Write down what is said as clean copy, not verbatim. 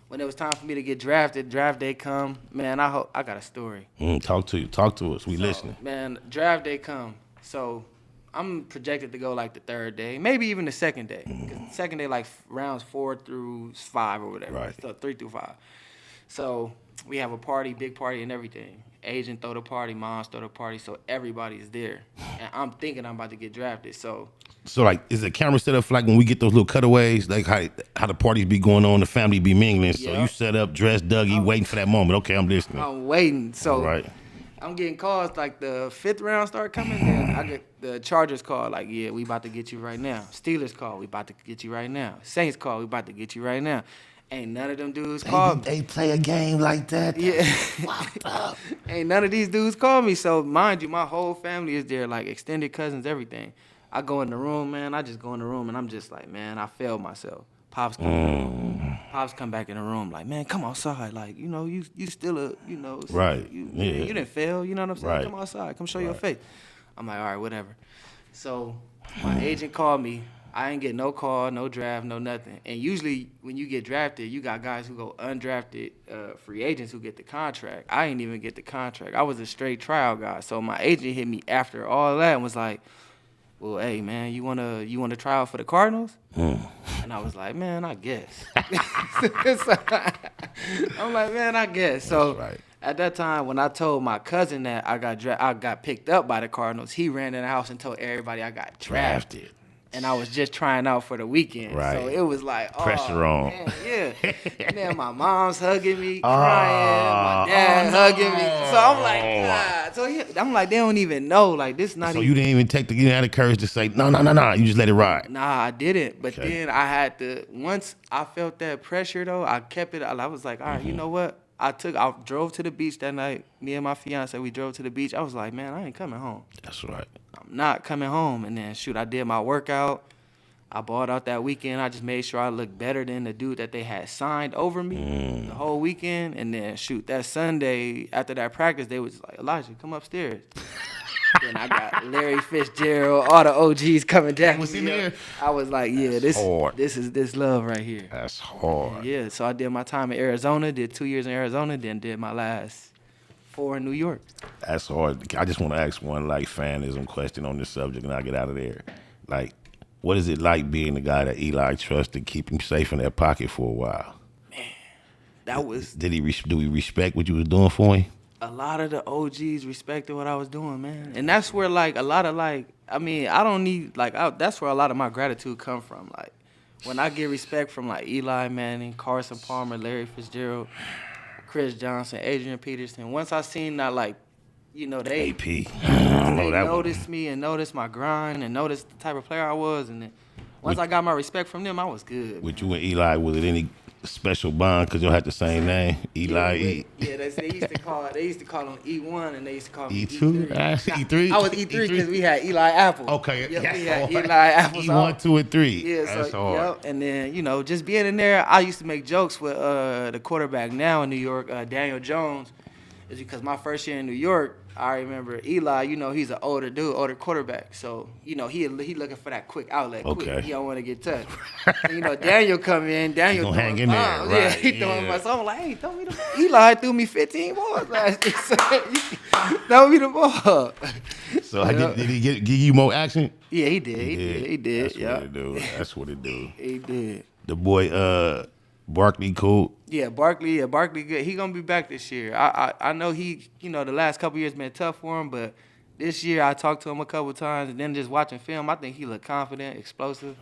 when it was time for me to get drafted, draft day come, man, I got a story. Talk to us. We listening. Man, draft day come. So I'm projected to go like the third day, maybe even the second day. 'Cause the second day, like rounds 4 through 5 or whatever. Right. So 3 through 5. So we have a party, big party and everything. Agent throw the party, moms throw the party, so everybody's there. And I'm thinking I'm about to get drafted. So like, is the camera set up for like when we get those little cutaways, like how the parties be going on, the family be mingling? So you set up, dressed, Dougie, waiting for that moment. Okay, I'm listening. I'm waiting. So right. I'm getting calls like the 5th round start coming, then I get the Chargers call like, yeah, we about to get you right now. Steelers call, we about to get you right now. Saints call, we about to get you right now. Ain't none of them dudes call me. They play a game like that? Yeah. Fucked up. Ain't none of these dudes call me. So mind you, my whole family is there, like extended cousins, everything. I go in the room, man. I just go in the room and I'm just like, man, I failed myself. Pops come back in the room like, man, come outside. Like, you know, you still a, you know. Right. You didn't fail, you know what I'm saying? Right. Come outside. Come show your face. I'm like, all right, whatever. So my agent called me. I ain't get no call, no draft, no nothing. And usually when you get drafted, you got guys who go undrafted, free agents who get the contract. I ain't even get the contract. I was a straight trial guy. So my agent hit me after all that and was like, well, hey, man, you wanna try out for the Cardinals? And I was like, man, I guess. So, I'm like, man, I guess. So at that time, when I told my cousin that I got picked up by the Cardinals, he ran in the house and told everybody I got drafted. And I was just trying out for the weekend. Right. So it was like, oh, pressure on. Man, yeah. And then my mom's hugging me, crying. My dad hugging me. So I'm like, God. So I'm like, they don't even know. Like, this not so even. You didn't even you had the courage to say, no. You just let it ride. Nah, I didn't. But then I had to, once I felt that pressure, though, I kept it. I was like, all right, you know what? I drove to the beach that night. Me and my fiance, we drove to the beach. I was like, man, I ain't coming home. That's right. I'm not coming home. And then, shoot, I did my workout. I balled out that weekend. I just made sure I looked better than the dude that they had signed over me the whole weekend. And then, shoot, that Sunday, after that practice, they was like, Elijahh, come upstairs. Then I got Larry Fitzgerald, all the OGs coming down. Was he there? I was like, yeah, this is this love right here. That's hard. Yeah, so I did my time in Arizona, did 2 years in Arizona, then did my last 4 in New York. That's hard. I just want to ask one like fanism question on this subject, and I'll get out of there. Like, what is it like being the guy that Eli trusted, keep him safe in that pocket for a while? Man, that was. Do we respect what you was doing for him? A lot of the OGs respected what I was doing, man. And that's where, like, a lot of, like, I mean, I don't need, like, that's where a lot of my gratitude come from. Like, when I get respect from, like, Eli Manning, Carson Palmer, Larry Fitzgerald, Chris Johnson, Adrian Peterson, once I seen that, like, you know, they noticed me and noticed my grind and noticed the type of player I was. And then once I got my respect from them, I was good. With you and Eli, was it any special bond because y'all had the same name, Eli E? Yeah, they used to call him E1 and they used to call me E2? E3? I was E3 because we had Eli Apple. Okay, yep, we had Eli Apple. E1, 2, and 3. Yeah, that's so hard. Yep. And then, you know, just being in there, I used to make jokes with the quarterback now in New York, Daniel Jones, is because my first year in New York, I remember Eli, you know, he's an older dude, older quarterback. So, you know, he looking for that quick outlet. Okay. Quick. He don't want to get touched. So, you know, Daniel come in. Daniel gonna hang in there. Right. Yeah, he throwing my. So I'm like, hey, throw me the ball. Eli threw me 15 balls last year. So, throw me the ball. So did he give you more action? Yeah, he did. He did. That's what it do. He did. The boy, Barkley cool. Yeah, Barkley good. He gonna be back this year. I know he, you know, the last couple years been tough for him, but this year I talked to him a couple times and then just watching film, I think he looked confident, explosive.